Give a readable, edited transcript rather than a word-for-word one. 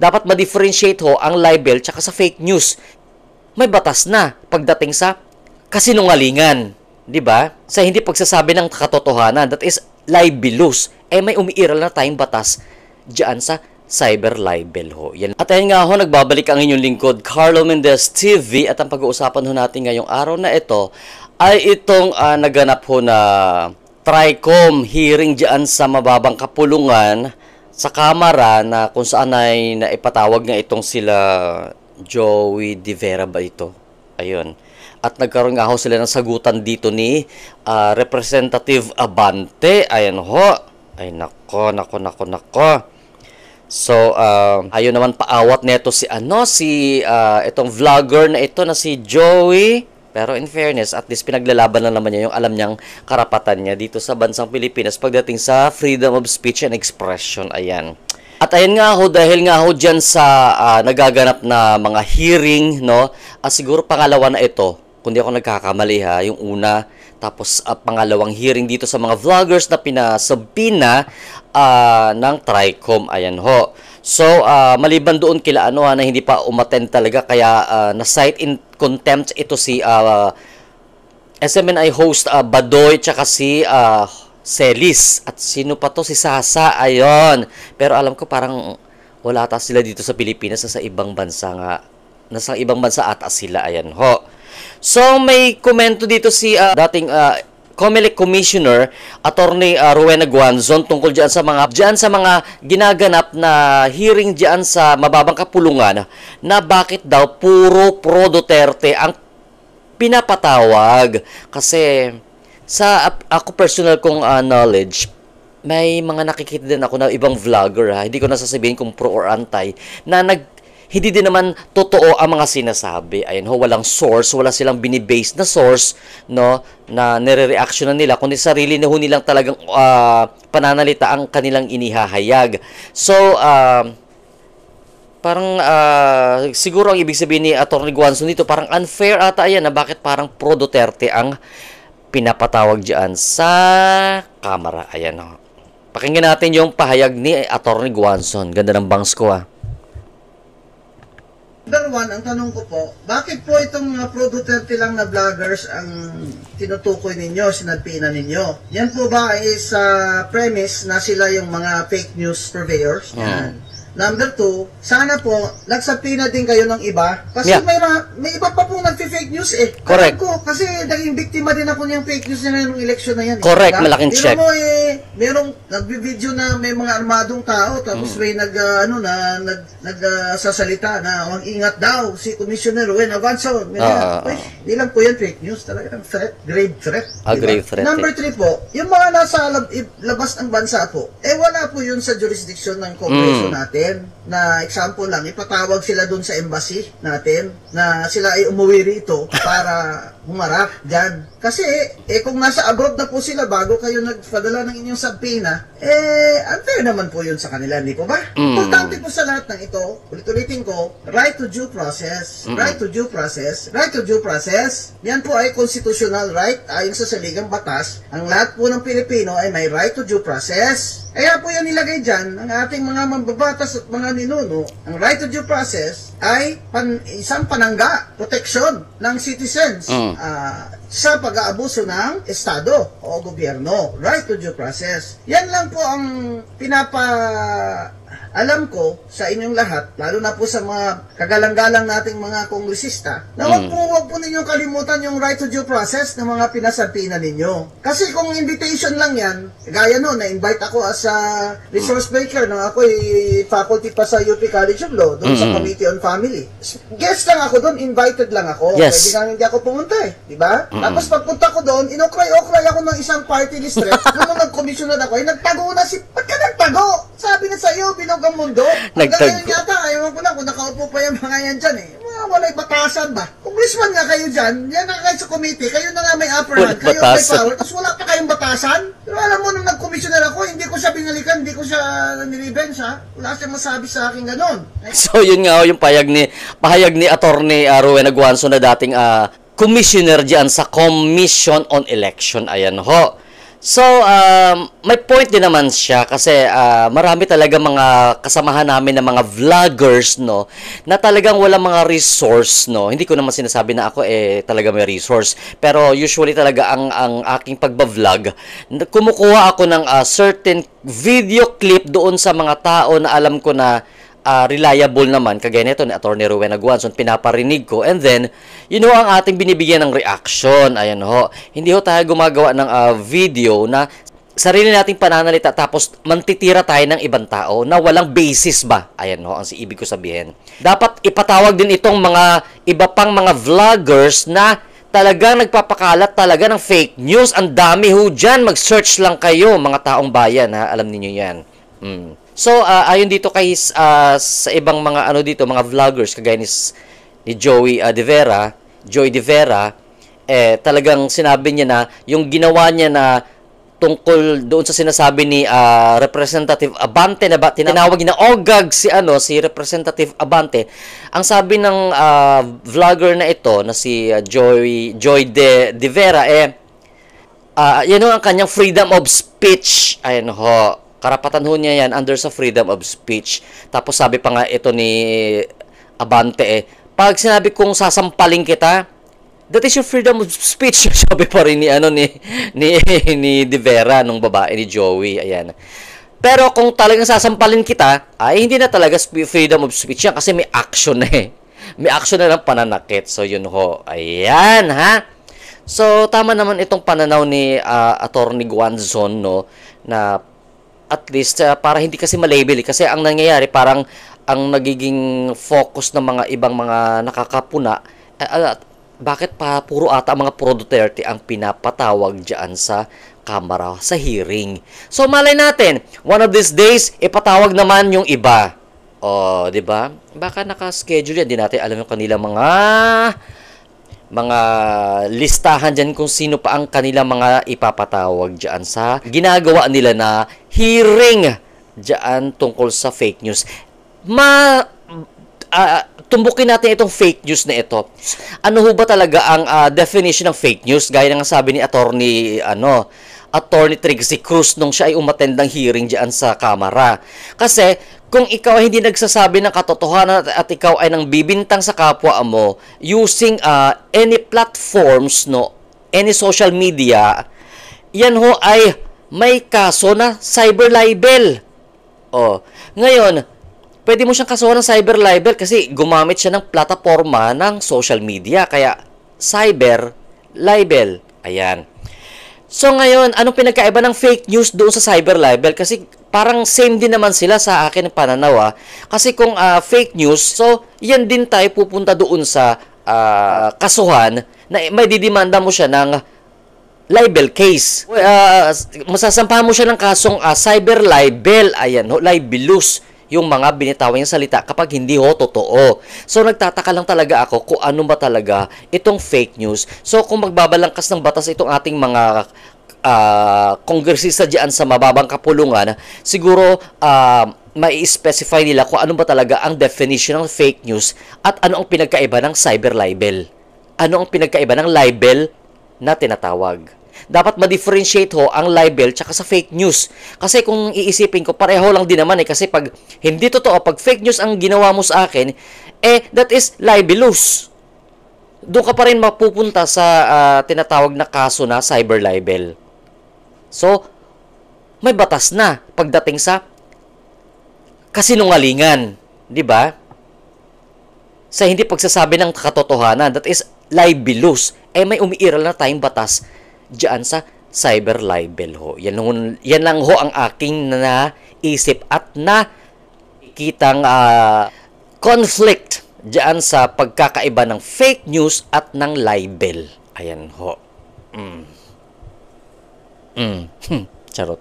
dapat ma-differentiate ho ang libel tsaka sa fake news. May batas na pagdating sa kasinungalingan, 'di ba? Sa hindi pagsasabi ng katotohanan, that is libelous. May umiiral na tayong batas diyan sa cyber libel ho. Yan. At ayun nga ho, nagbabalik ang inyong lingkod, Carlo Mendez TV, at ang pag-uusapan ho natin ngayong araw na ito ay itong naganap ho na TRICOM hearing diyan sa mababang kapulungan sa Kamara na kung saan ay naipatawag nga itong sila Joey De Vera ba ito? Ayun. At nagkaroon nga ho sila ng sagutan dito ni Representative Abante. Ayan ho. Ay nako. So, ayun naman paawat nito si itong vlogger na ito na si Joey. Pero in fairness, at least pinaglalaban na naman niya yung alam niyang karapatan niya dito sa bansang Pilipinas pagdating sa freedom of speech and expression. Ayan. At ayan nga ho, dahil nga ho dyan sa nagaganap na mga hearing, no? Siguro pangalawa na ito, kundi ako nagkakamali ha, yung una. Tapos pangalawang hearing dito sa mga vloggers na pinasabina ng TRICOM. Ayan ho. So, maliban doon kila na hindi pa umattend talaga, kaya na-cite in contempt ito si SMNI host Badoy tsaka si Celis. At sino pa to? Si Sasa. Ayon. Pero alam ko parang wala ata sila dito sa Pilipinas, nasa ibang bansa nga. Nasa ibang bansa ata sila. Ayan ho. So, may komento dito si dating COMELEC Commissioner, Attorney Rowena Guanzon, tungkol diyan sa mga ginaganap na hearing diyan sa mababang kapulungan na bakit daw puro pro Duterte ang pinapatawag. Kasi sa ako personal kong knowledge, may mga nakikita din ako na ibang vlogger hindi ko nasasabihin kung pro or anti, na hindi din naman totoo ang mga sinasabi. Ayun ho, walang source, wala silang binibase na source, no, na nire-reaction na nila, kundi sarili na ho nilang talagang pananalita ang kanilang inihahayag. So, parang siguro ang ibig sabihin ni Atty. Guanzon dito, parang unfair ata yan na bakit parang pro Duterte ang pinapatawag diyan sa Kamara. Ayan ho. Pakinggan natin yung pahayag ni Atty. Guanzon. Ganda ng bangs ko Number one, ang tanong ko po, bakit po itong mga pro-Duterte lang na vloggers ang tinutukoy ninyo, sinadpinan ninyo? Yan po ba is premise na sila yung mga fake news purveyors? Yan. Number two, sana po, nagsapina din kayo ng iba. Kasi may iba pa pong nagfi-fake news Correct. Ko, kasi naging biktima din ako niyang fake news na yung election na yan. Correct, malaking check. Mo merong nagbi-video na may mga armadong tao, tapos may nagsasalita na ang ingat daw si Commissioner Rowena Guanzon. Hindi lang po yan fake news, talagang threat, grave threat. Grave threat. Number three po, yung mga nasa labas ng bansa po, wala po yun sa jurisdiction ng Kongreso natin. Na example lang, ipatawag sila dun sa embassy natin na sila ay umuwi rito para humarap dyan. Kasi, kung nasa abroad na po sila bago kayo nagpadala ng inyong subpoena, unfair naman po yun sa kanila, hindi po ba? Importante po sa lahat ng ito, ulit-ulitin ko, right to due process. Right to due process. Right to due process. Yan po ay constitutional right ayon sa saligang batas. Ang lahat po ng Pilipino ay may right to due process. Kaya po yan nilagay dyan, ang ating mga mambabatas at mga ninuno, ang right to due process ay isang panangga, proteksyon ng citizens sa pag-aabuso ng Estado o gobyerno. Right to due process. Yan lang po ang alam ko sa inyong lahat, lalo na po sa mga kagalang-galang nating mga kongresista, na wag po ninyong kalimutan yung right to due process ng mga pinasabina ninyo. Kasi kung invitation lang yan, gaya no, na-invite ako as a resource maker nung ako'y faculty pa sa UP College of Law, doon sa Committee on Family. Guest lang ako doon, invited lang ako. Yes. Pwede nga hindi ako pumunta di ba? Tapos pagpunta ko doon, inokray-okray ako ng isang party list rep. Nung nag-commissioner ako, nagtago na ba't ka nagtago? Sabi na sa iyo, ang mundo. Hanggang ngayon yata, ayaw ko na kung nakaupo pa yung mga yan dyan Mga walay batasan ba? Congressman nga kayo dyan, yan na kayo sa committee, kayo na nga may upper hand, kayo may power, tapos wala pa kayong batasan. Pero alam mo, nung nag-commissioner ako, hindi ko siya binalikan, hindi ko siya nirevenge wala siyang masabi sa akin ganon. So yun nga yung pahayag ni Attorney Rowena Guanzon na dating commissioner dyan sa Commission on Election. Ayan ho. So, may point din naman siya kasi marami talaga mga kasamahan namin na mga vloggers, no, na talagang walang mga resource, no. Hindi ko naman sinasabi na ako talaga may resource. Pero usually talaga ang aking pagba-vlog, kumukuha ako ng certain video clip doon sa mga tao na alam ko na reliable naman, kagaya nito ni Atty. Rowena Guanzon, pinaparinig ko, and then, ang ating binibigyan ng reaction. Ayan ho, hindi ho tayo gumagawa ng video na sarili nating pananalita tapos mantitira tayo ng ibang tao na walang basis ba. Ayan ho, ang ibig ko sabihin. Dapat ipatawag din itong mga iba pang mga vloggers na talagang nagpapakalat talaga ng fake news. Ang dami ho dyan. Mag-search lang kayo, mga taong bayan, ha? Alam niyo yan. So, ayon dito kay sa ibang mga mga vloggers kagaya ni Joey De Vera, talagang sinabi niya na yung ginawa niya na tungkol doon sa sinasabi ni Representative Abante na tinawag na OGAG si Representative Abante. Ang sabi ng vlogger na ito na si Joy De Vera yan ang kanyang freedom of speech. Ayan ho. Karapatan ho niya yan under sa freedom of speech. Tapos sabi pa nga ito ni Abante pag sinabi kong sasampalin kita, that is your freedom of speech. Sabi pa rin ni De Vera, nung babae ni Joey. Ayan. Pero kung talagang sasampalin kita, ay hindi na talaga freedom of speech yan kasi may action na May action na ng pananakit. So yun ho. Ayan ha. So tama naman itong pananaw ni Atty. Guanzon, no, na at least para hindi kasi malabel kasi ang nangyayari parang ang nagiging focus ng mga ibang mga nakakapuna bakit pa puro ata mga pro Duterte ang pinapatawag diyan sa kamera sa hearing. So malay natin, one of these days ipatawag naman yung iba. Oh, 'di ba? Baka naka-schedule yan, di natin alam yung kanilang mga listahan dyan kung sino pa ang kanilang mga ipapatawag dyan sa ginagawa nila na hearing dyan tungkol sa fake news. Tumbukin natin itong fake news na ito. Ano ho ba talaga ang definition ng fake news? Gaya ng sabi ni Attorney Trixie Cruz nung siya ay umattend ng hearing dyan sa Kamara. Kasi kung ikaw ay hindi nagsasabi ng katotohanan at ikaw ay nang bibintang sa kapwa mo using any platforms, no, any social media, yan ho ay may kaso na cyber libel. Oh, ngayon, pwede mo siyang kasuhan ng cyber libel kasi gumamit siya ng plataforma ng social media, kaya cyber libel. Ayan. So ngayon, anong pinagkaiba ng fake news doon sa cyber libel? Kasi parang same din naman sila sa akin ng pananaw. Kasi kung fake news, so yan din tayo pupunta doon sa kasuhan na may didimanda mo siya ng libel case. Masasampahan mo siya ng kasong cyber libel. Ayan, libelous yung mga binitawang salita kapag hindi ho totoo. So nagtataka lang talaga ako kung ano ba talaga itong fake news. So kung magbabalangkas ng batas itong ating mga kongresista diyan sa mababang kapulungan, siguro mai-specify nila kung ano ba talaga ang definition ng fake news at ano ang pinagkaiba ng cyber libel. Ano ang pinagkaiba ng libel na tinatawag. Dapat ma-differentiate ho ang libel tsaka sa fake news. Kasi kung iisipin ko, pareho lang din naman kasi pag hindi totoo, pag fake news ang ginawa mo sa akin, that is libelous. Doon ka pa rin mapupunta sa tinatawag na kaso na cyber libel. So, may batas na pagdating sa kasinungalingan, di ba? Sa hindi pagsasabi ng katotohanan, that is libelous. May umiiral na tayong batas diyan sa cyber libel ho. Yan lang ho ang aking naisip at nakitang conflict diyan sa pagkakaiba ng fake news at ng libel. Ayan ho. Charot.